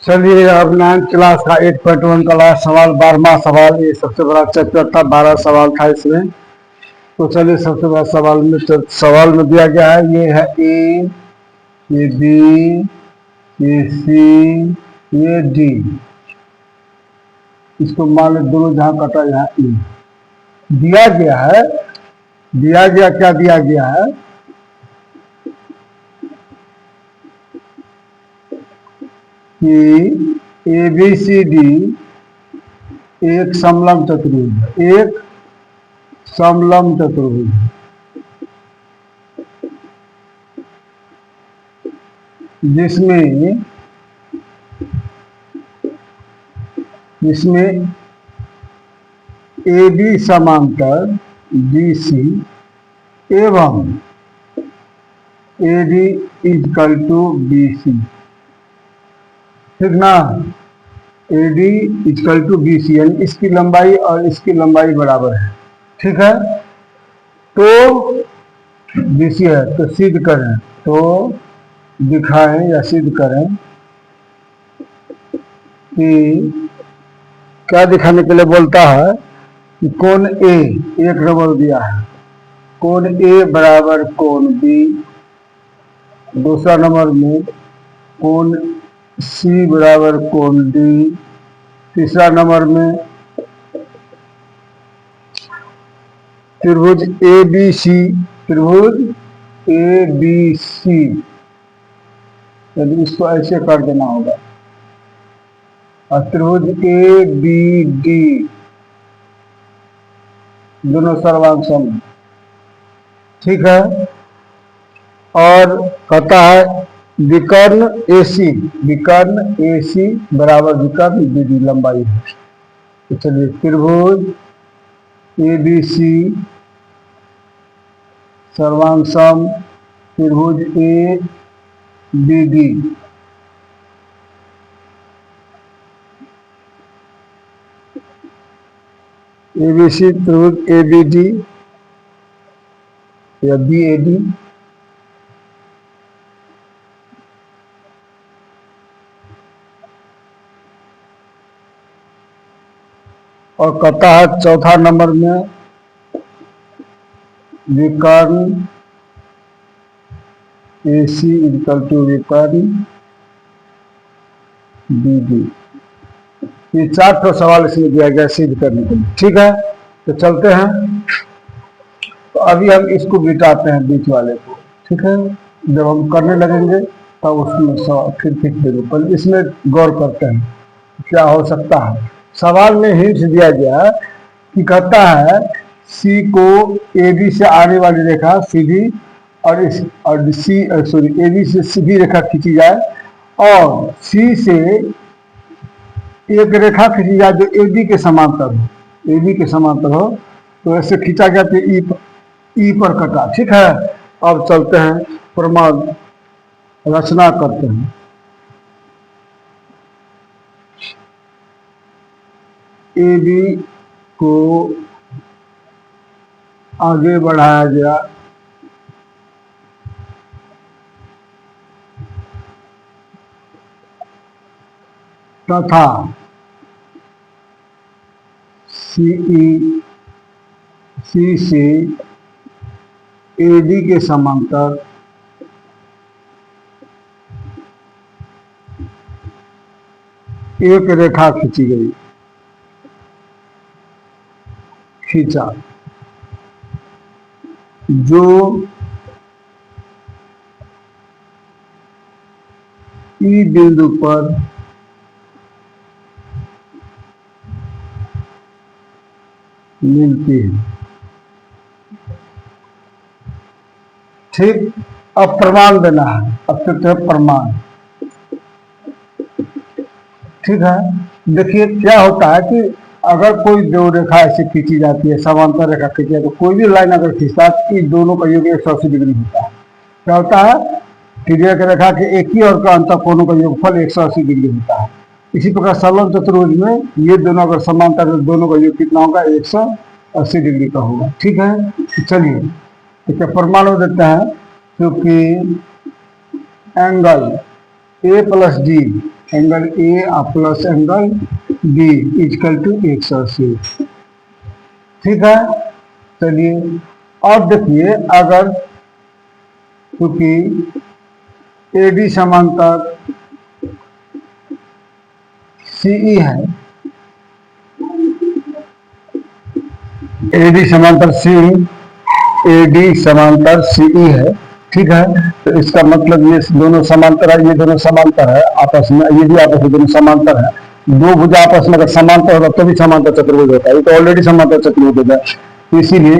चलिए अब 9th class का 8.1 का लास्ट सवाल 12वां सवाल, ये सबसे बड़ा चैप्टर था, 12 सवाल था इसमें। तो चलिए सबसे बड़ा सवाल में, तो सवाल में दिया गया है, ये है ए, ये बी, ये सी, ये डी। इसको मान लो दोनों जहां कटा यहाँ ए दिया गया है। दिया गया क्या दिया गया है कि ए बी सी डी एक समलंब चतुर्भुज है, एक समलंब चतुर्भुज है जिसमें ए बी समांतर बी सी एवं A D equal to B C. ठीक ना, A D equal to B C, यानी इसकी लंबाई और इसकी लंबाई बराबर है। ठीक है, तो बी सी है, तो सिद्ध करें, तो दिखाएं या सिद्ध करें कि क्या दिखाने के लिए बोलता है कि कोण ए, एक नंबर दिया है, कोण ए बराबर कोण बी। दूसरा नंबर में कोण सी बराबर कोण डी। तीसरा नंबर में त्रिभुज ए बी सी, त्रिभुज ए बी सी, यदि इसको ऐसे कर देना होगा, और त्रिभुज ए बी डी दोनों सर्वांग सम। ठीक है, और कहता है विकर्ण AC, विकर्ण AC बराबर विकर्ण BD लंबाई है। तो चलिए त्रिभुज ABC सर्वांग सम त्रिभुज ABD ABC त्रिभुज ABD या BAD और कहता है चौथा नंबर में विकर्ण AC इक्वल टू विकर्ण BD। ये 4 सवाल इसमें दिया गया सिद्ध करने के लिए। ठीक है, तो चलते हैं। तो अभी हम इसको मिटाते हैं बीच वाले को। ठीक है, जब हम करने लगेंगे तब उसमें फिर देखो, पहले इसमें गौर करते हैं क्या हो सकता है। सवाल में हिंट दिया गया कि कहता है सी को ए बी से आने वाली रेखा सीधी और ए बी से सीधी रेखा खींची जाए और सी से एक रेखा खींची जाए जो ए बी के समांतर हो, ए बी के समांतर हो। तो ऐसे खींचा गया तो ई पर कटा। ठीक है, अब चलते हैं प्रमाण रचना करते हैं। ए बी को आगे बढ़ाया गया तथा सी से AD के समांतर एक रेखा खींची गई, खींचा, जो ई बिंदु पर मिलती है। ठीक, अब प्रमाण देना है, अब तो प्रमाण। ठीक है, देखिए क्या होता है कि अगर कोई दो रेखा ऐसे खींची जाती है, समांतर रेखा खींची जाती है, तो कोई भी लाइन अगर खींचता है तो इन दोनों का योग 180 डिग्री होता है। क्या होता है कि एक रेखा के एक ही और का अंतर कोणों का योगफल 180 डिग्री होता है। इसी प्रकार समलंब चतुर्भुज में ये दोनों अगर समांतर है, दोनों का योग कितना होगा? 180 डिग्री का होगा। ठीक है, तो चलिए इसका प्रमाण देते हैं, क्योंकि angle A plus D angle A plus angle B equal to 180। ठीक है, चलिए अब देखिए, अगर क्योंकि एडी समांतर सीई है, एडी समांतर सीई है, ठीक है, तो इसका मतलब ये दोनों समांतर है, ये दोनों समांतर है आपस में, ये भी आपस में दोनों समांतर है। दो भुजा आपस में अगर समांतर होगा तभी समांतर चतुर्भुज होता है, ये तो ऑलरेडी समांतर चतुर्भुज है। इसीलिए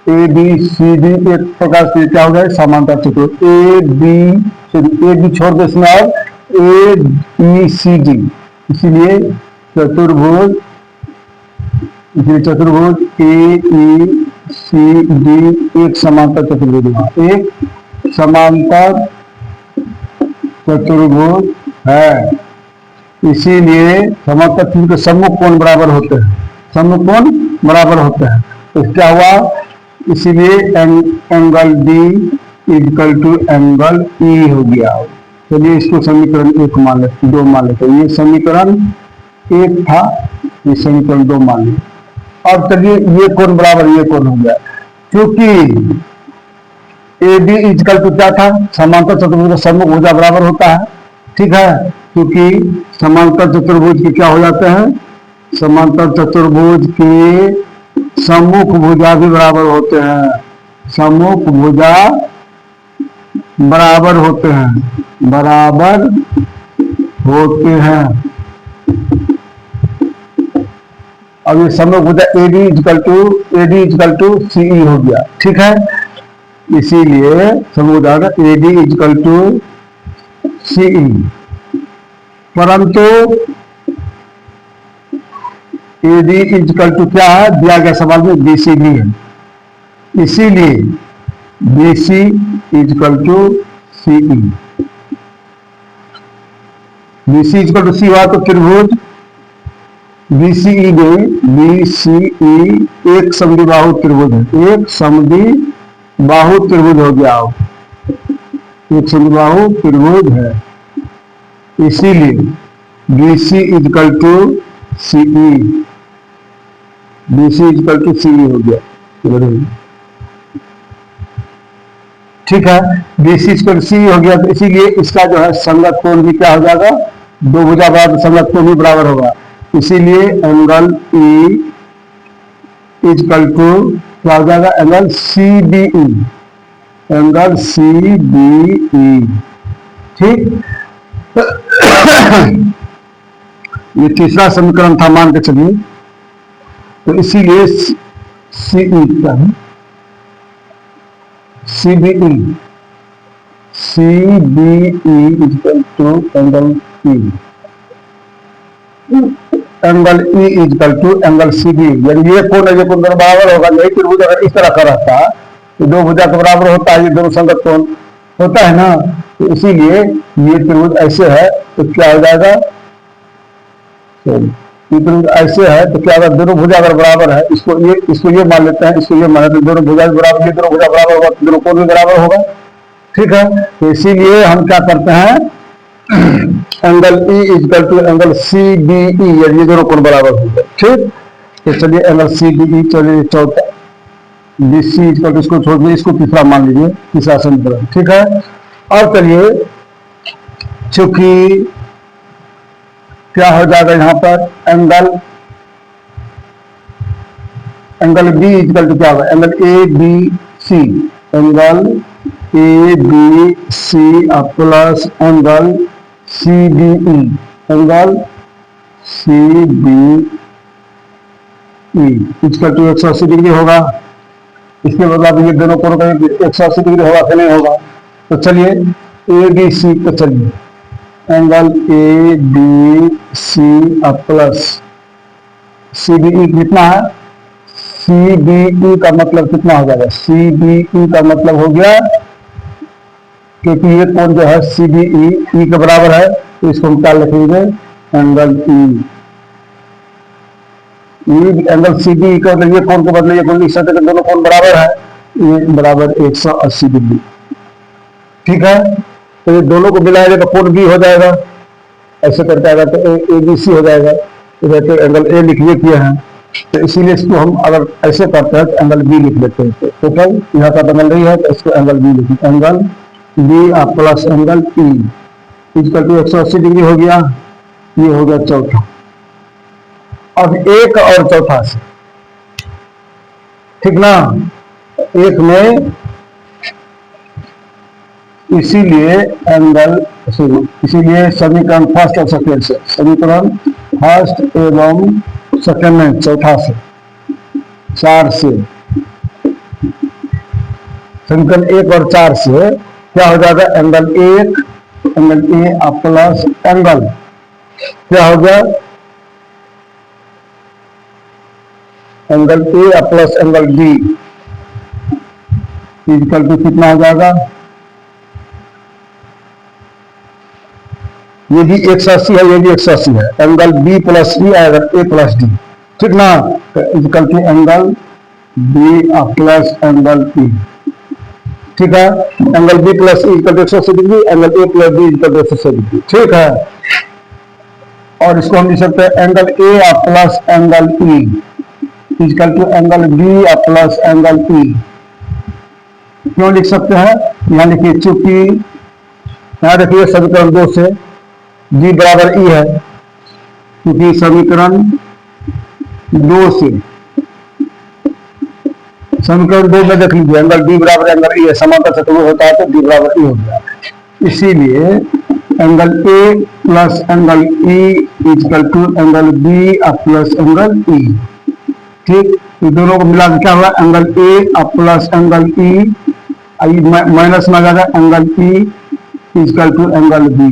ए बी सी डी एक प्रकार से क्या हो गया, समांतर चतुर्भुज। ए बी छोड़ दो इसमें, और ए बी सी डी, इसीलिए चतुर्भुज ए ई सी डी एक समांतर चतुर्भुज हुआ, एक समांतर चतुर्भुज है। इसीलिए समांतर चतुर्भुज के सम्मुख कोण बराबर होते हैं, सम्मुख कोण बराबर होते हैं। तो क्या हुआ, इसीलिए angle D equal to angle E हो गया। चलिए इसको समीकरण 1 मान लेते, 2 मान लेते। ये समीकरण 1 था, ये समीकरण 2 मान लेते। अब चलिए ये कोण बराबर ये कोण हो गया, क्योंकि ए बी इक्वल टू क्या था, समांतर चतुर्भुज का सम्मुख भुजा बराबर होता है। ठीक है, क्योंकि समांतर चतुर्भुज के क्या हो जाते हैं, समांतर चतुर्भुज के सम्मुख भुजा भी बराबर होते हैं, सम्मुख भुजा बराबर होते हैं, बराबर होते हैं। अब ये सम्मुख भुजा एडी इक्वल टू सीई हो गया। ठीक है, इसीलिए सम्मुख भुजा एडी इक्वल टू सीई, परंतु एडी इक्वल टू क्या है, दिया गया सवाल में बीसीडी है, इसीलिए BC equal to CE. BC equal to C हुआ तो त्रिभुज बीसीई में बीसीई एक समद्विबाहु त्रिभुज है, एक समद्विबाहु त्रिभुज हो गया, एक समद्विबाहु त्रिभुज है। इसीलिए BC equal to CE, BC equal to CE हो गया। ठीक है, बीसी इक्वल टू सीई हो गया, तो इसीलिए इसका जो है संगत कोण भी क्या हो जाएगा, दो भुजा बराबर संगत कोण भी बराबर होगा। इसीलिए एंगल ई इक्वल टू क्या हो जाएगा, angle C B E, angle C B E. ठीक, ये तीसरा समीकरण था, मान के चलिए। तो इसीलिए सीई क्या है, C B E equal to angle E, angle E equal to angle C B, यानी ये कोण है, ये कोण दोनों बराबर होगा। यही त्रिभुज अगर इस तरह का रहता तो दो भुजा के बराबर होता है, ये दोनों संगत कोण होता है ना। तो इसीलिए ये त्रिभुज ऐसे है तो क्या हो जाएगा, ये त्रिभुज ऐसे है तो क्या होगा, दोनों भुजा अगर बराबर है, इसको ये मान लेते हैं, इसको ये मान लेते हैं, दोनों भुजा बराबर, ये दोनों भुजा बराबर होगा तो दोनों कोण भी बराबर होगा। ठीक है, तो इसीलिए हम क्या करते हैं, angle E equal to angle C B E, ये दोनों कोण बराबर होंगे। ठीक, तो चलिए एंगल सी बी ई, चलिए चौथा बी सी इक्वल टू, इसको छोड़ दीजिए, इसको तीसरा मान लीजिए, तीसरा समीकरण। ठीक है, और चलिए चूंकि क्या हो जाएगा यहां पर, एंगल बी इक्वल टू क्या होगा, angle A B C, angle A B C plus angle C B E, angle C B E equal to 180 degree होगा। इसके मतलब ये दोनों कोणों का 180 डिग्री होगा कि नहीं होगा। तो चलिए ए बी सी पे चलिए, angle A B C plus C B E कितना है, सी बी ई का मतलब कितना हो जाएगा, सी बी ई का मतलब हो गया, क्योंकि ये कोण जो है सी बी ई के बराबर है, तो इसको हम क्या लिखेंगे, angle E, angle C B का मतलब ये कोण को बदले, ये कोण लिख सकते हैं, दोनों कोण बराबर है, ये बराबर 180 डिग्री। ठीक है, तो ये दोनों को मिलाएगा तो कोण बी हो जाएगा, ऐसे करके आएगा तो ए बी सी हो जाएगा। इधर तो एंगल ए लिखिए किए हैं, तो इसीलिए इसको हम अगर ऐसे करते हैं तो एंगल बी लिख लेते हैं। तो टोटल यहाँ का एंगल नहीं है तो इसको एंगल बी लिखिए, angle B plus angle P equal to 180 degree हो गया। ये हो गया चौथा। अब एक और चौथा से, ठीक ना, एक में इसीलिए एंगल, इसीलिए समीकरण फर्स्ट और सेकेंड से, समीकरण फर्स्ट एवं सेकेंड में चौथा से, 4 से, समीकरण 1 और 4 से क्या हो जाएगा, angle 1 angle A plus angle क्या हो गया, angle A plus angle B equal to कितना हो जाएगा, ये भी 180 है, ये भी 180 है, एंगल बी प्लस डी आएगा ए प्लस डी, ठीक ना, equal to angle B plus angle P, ठीक है। Angle B plus equal to 180 degree, angle A plus D equal to 180 degree, ठीक है। और इसको हम लिख सकते हैं angle A plus angle E equal to angle B plus angle E. क्यों लिख सकते हैं, यहाँ लिखिए चूंकि यहाँ देखिए समीकरण 2 से जी बराबर ई है, क्योंकि समीकरण 2 से, समीकरण 2 में देख लीजिए एंगल डी बराबर एंगल ई है, समांतर चतुर्भुज होता है तो डी बराबर ई हो गया, इसीलिए angle A plus angle E equal to angle B plus angle E, ठीक। ये दोनों को मिला क्या हुआ, angle A plus angle E minus में आ जाएगा angle E equal to angle B,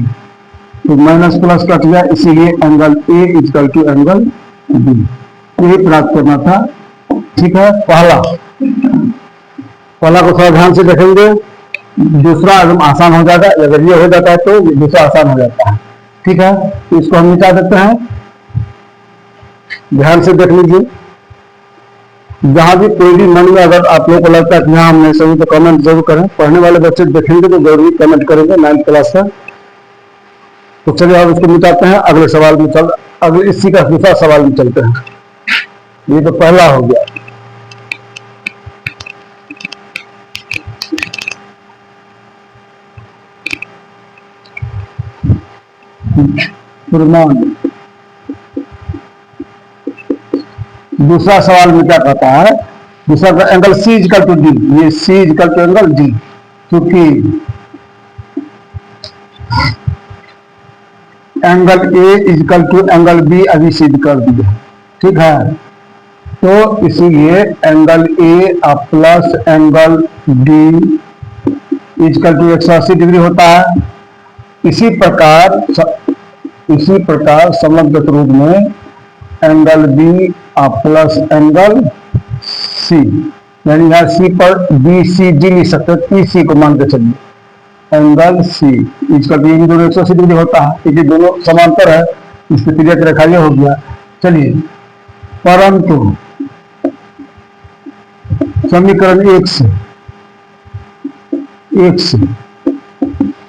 तो माइनस प्लस कट गया, इसीलिए angle A equal to angle B, ये प्राप्त करना था, ठीक है। पहला को थोड़ा ध्यान से देखेंगे, दूसरा एकदम आसान हो जाएगा, अगर ये हो जाता है तो दूसरा आसान हो जाता है, ठीक है। तो इसको हम मिटा देते हैं, ध्यान से देख लीजिए, जहां भी कोई भी मन में अगर आप लोगों को लगता है कि हाँ हमने सही, तो कमेंट जरूर करें, पढ़ने वाले बच्चे देखेंगे तो जरूर कमेंट करेंगे 9th क्लास का। तो चलिए अब इसको मिटाते हैं, अगले सवाल में अगले इसी का दूसरा सवाल में चलते हैं। ये तो पहला हो गया, दूसरा सवाल में क्या कहता है, दूसरा angle C equal to D, ये C equal to angle D, क्योंकि angle A equal to angle B अभी सिद्ध कर दिया, ठीक है। तो इसीलिए angle A plus angle D equal to 180 degree होता है। इसी प्रकार समग्र चतुर्भुज में angle B plus angle C, यानी यहाँ सी पर बी सी डी लिख सकते हैं, पी सी को मान के चलिए, एंगल सी इसका भी इन दोनों 180 डिग्री होता है, ये दोनों समांतर है, इसके तिर्यक रेखा ये हो गया। चलिए, परंतु समीकरण 1 से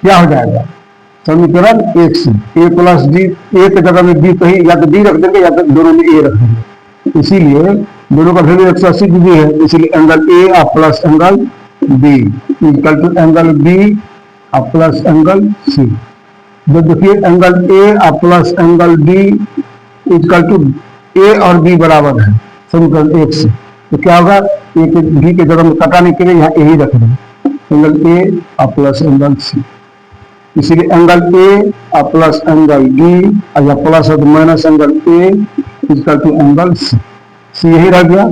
क्या हो जाएगा, समीकरण 1 से ए प्लस डी, ए की जगह में बी कहीं या तो डी रख देंगे या तो दोनों में ए रख देंगे, इसीलिए दोनों का वैल्यू 180 डिग्री है, इसीलिए angle A plus angle B equal to angle B plus angle C. जो देखिए angle A plus angle B equal to A और बी बराबर है समीकरण 1 से, तो क्या होगा, ए के बी के जगह में कटाने के लिए यहाँ ए ही रख देंगे, angle A plus angle C, इसीलिए angle A plus angle B या प्लस है तो minus angle A equal to angle C, C यही रह गया,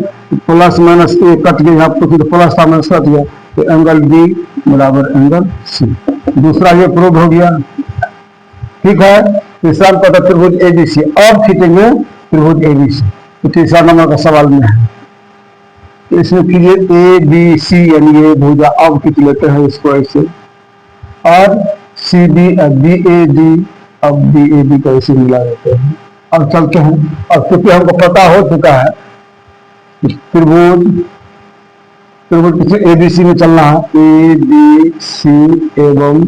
प्लस माइनस ए कट गया, यहाँ तो प्लस था माइनस कट गया, तो एंगल बी बराबर एंगल सी। दूसरा ये प्रूव हो गया, ठीक है। तीसरा पता त्रिभुज एबीसी, अब खींचेंगे त्रिभुज एबीसी, तो तीसरा नंबर का सवाल में है, तो इसमें कीजिए ए बी सी यानी ये भुजा, अब खींच लेते हैं इसको ऐसे, और C B B A D, अब बी ए डी को ऐसे मिला देते हैं। अब चलते हैं, अब क्योंकि हमको पता हो चुका है त्रिभुज किसी एबीसी में चलना है, ए बी सी एवं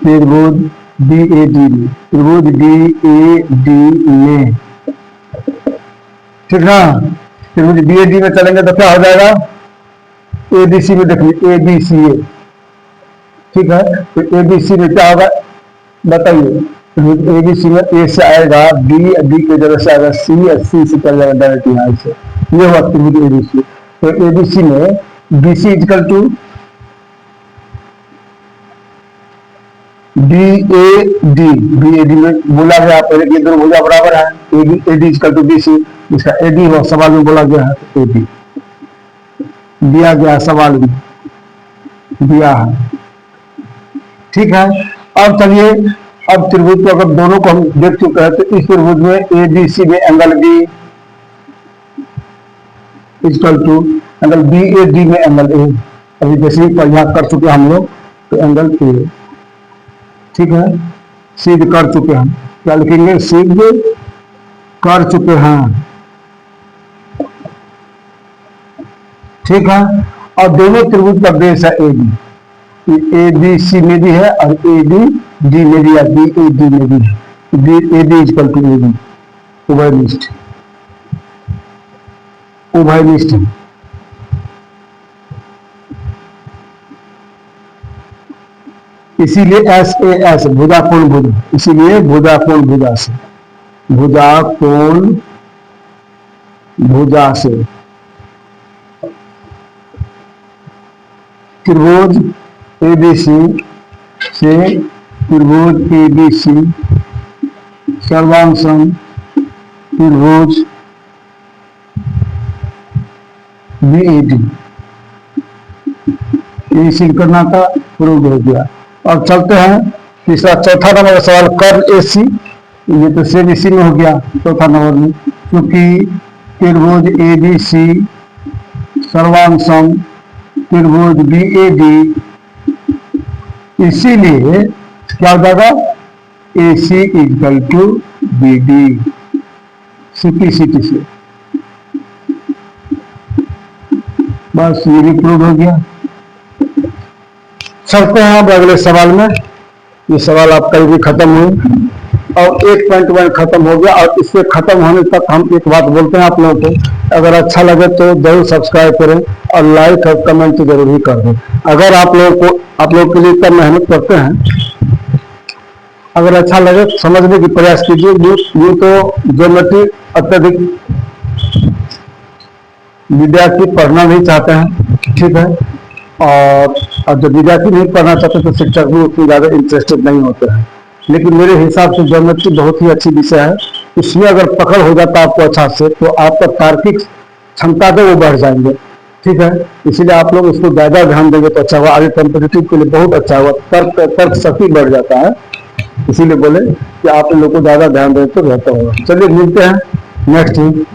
त्रिभुज BAD में, त्रिभुज BAD में, ठीक ना। त्रिभुज BAD में चलेंगे तो क्या हो जाएगा, ABC में देखिए ABCA, ठीक है। तो ABC में क्या होगा बताइए, ABC में A से आएगा B के जगह से आएगा C, C से चल जाएगा डायरेक्ट यहाँ से, ये हुआ त्रिभुज ABC। तो ABC में BC इक्वल टू BAD में बोला गया पहले कि दोनों भुजा बराबर है, AD इक्वल टू BC, इसका AD हो सवाल में बोला गया है, तो AD दिया गया सवाल में दिया है, ठीक है। अब चलिए, अब त्रिभुज को अगर दोनों को हम देख चुके हैं तो इस त्रिभुज में ABC में angle B equal to angle BAD में एंगल A, अभी जैसे ही यहाँ कर चुके हम लोग तो एंगल A, ठीक है, सिद्ध कर चुके हैं। क्या लिखेंगे, सिद्ध कर चुके हैं, ठीक है। और दोनों त्रिभुज का बेस है AB, ABC में भी है और ABD में भी है, BAD में भी है, BAD इक्वल टू AB, उभयनिष्ठ, उभयनिष्ठ। इसीलिए SAS भुजाकोण भुजा, इसीलिए भुजाकोण भुजा से, भुजाकोण भुजा से त्रिभुज ABC से त्रिभुज ABC सर्वांशम त्रिभुज BAD, ये सिद्ध करना था, प्रूव हो गया। अब चलते हैं तीसरा, चौथा नंबर का सवाल, कर्ल AC, ये तो सेम इसी में हो गया चौथा नंबर में, क्योंकि त्रिभुज ABC सर्वांशम त्रिभुज BAD, इसीलिए क्या हो जाएगा, AC equal to BD, simplicity से बस ये भी प्रूव हो गया। चलते हैं अब अगले सवाल में, ये सवाल आपका भी खत्म हुआ और 1.1 खत्म हो गया। और इससे खत्म होने तक हम एक बात बोलते हैं आप लोगों को, अगर अच्छा लगे तो जरूर सब्सक्राइब करें और लाइक और कमेंट तो जरूर ही कर दें। अगर आप लोगों के लिए इतना मेहनत करते हैं, अगर अच्छा लगे तो समझने की प्रयास कीजिए। यूँ तो ज्योमेट्री अत्यधिक विद्यार्थी पढ़ना नहीं चाहते हैं, ठीक है, और जब विद्यार्थी नहीं पढ़ना चाहते तो शिक्षक भी उतनी ज़्यादा इंटरेस्टेड नहीं होते हैं। लेकिन मेरे हिसाब से ज्योमेट्री बहुत ही अच्छी विषय है, इसमें अगर पकड़ हो जाता है आपको अच्छा से तो आपका तार्किक क्षमता से वो बढ़ जाएंगे, ठीक है। इसीलिए आप लोग इसको ज़्यादा ध्यान देंगे तो अच्छा होगा, आगे कॉम्पिटिटिव के लिए बहुत अच्छा होगा, तर्क शक्ति बढ़ जाता है। इसीलिए बोले कि आप लोग को ज़्यादा ध्यान दें तो बेहतर होगा। चलिए मिलते हैं नेक्स्ट वीक।